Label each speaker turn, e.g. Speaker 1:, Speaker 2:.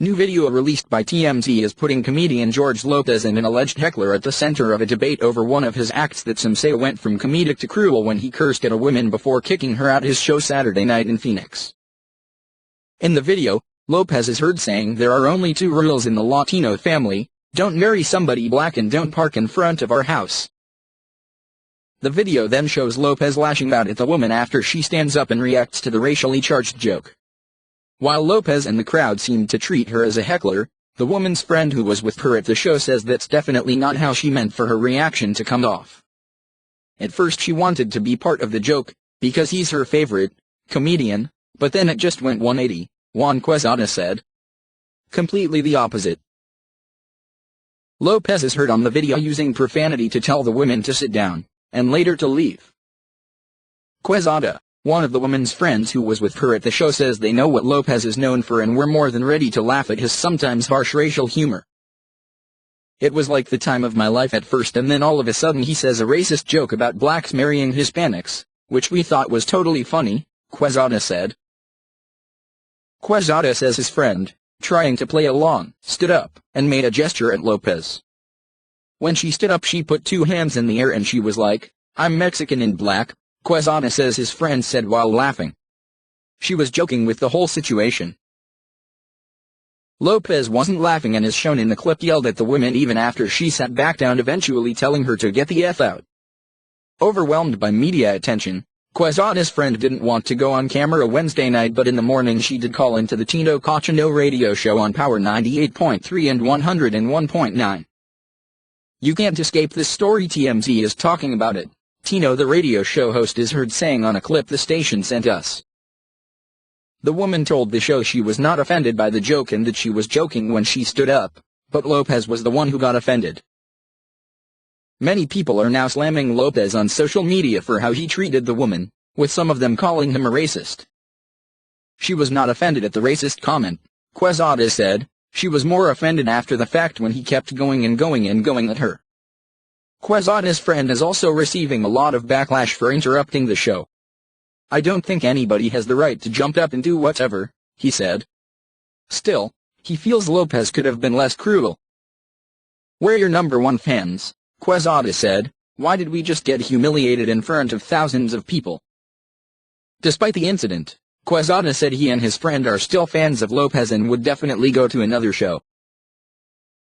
Speaker 1: New video released by TMZ is putting comedian George Lopez and an alleged heckler at the center of a debate over one of his acts that some say went from comedic to cruel when he cursed at a woman before kicking her out his show Saturday night in Phoenix. In the video, Lopez is heard saying there are only two rules in the Latino family: don't marry somebody black and don't park in front of our house. The video then shows Lopez lashing out at the woman after she stands up and reacts to the racially charged joke. While Lopez and the crowd seemed to treat her as a heckler, the woman's friend who was with her at the show says that's definitely not how she meant for her reaction to come off. At first she wanted to be part of the joke, because he's her favorite comedian, but then it just went 180, Juan Quezada said. Completely the opposite. Lopez is heard on the video using profanity to tell the women to sit down, and later to leave. Quezada, one of the woman's friends who was with her at the show, says they know what Lopez is known for and were more than ready to laugh at his sometimes harsh racial humor. It was like the time of my life at first, and then all of a sudden he says a racist joke about blacks marrying Hispanics, which we thought was totally funny, Quezada said. Quezada says his friend, trying to play along, stood up and made a gesture at Lopez. When she stood up she put two hands in the air and she was like, "I'm Mexican and black," Quezada says his friend said while laughing. She was joking with the whole situation. Lopez wasn't laughing and, as shown in the clip, yelled at the woman even after she sat back down, eventually telling her to get the F out. Overwhelmed by media attention, Quezada's friend didn't want to go on camera Wednesday night, but in the morning she did call into the Tino Cochino radio show on Power 98.3 and 101.9. "You can't escape this story. TMZ is talking about it," Tino, the radio show host, is heard saying on a clip the station sent us. The woman told the show she was not offended by the joke and that she was joking when she stood up, but Lopez was the one who got offended. Many people are now slamming Lopez on social media for how he treated the woman, with some of them calling him a racist. She was not offended at the racist comment, Quezada said. She was more offended after the fact when he kept going and going and going at her. Quezada's friend is also receiving a lot of backlash for interrupting the show. "I don't think anybody has the right to jump up and do whatever," he said. Still, he feels Lopez could have been less cruel. "We're your #1 fans," Quezada said. "Why did we just get humiliated in front of thousands of people?" Despite the incident, Quezada said he and his friend are still fans of Lopez and would definitely go to another show.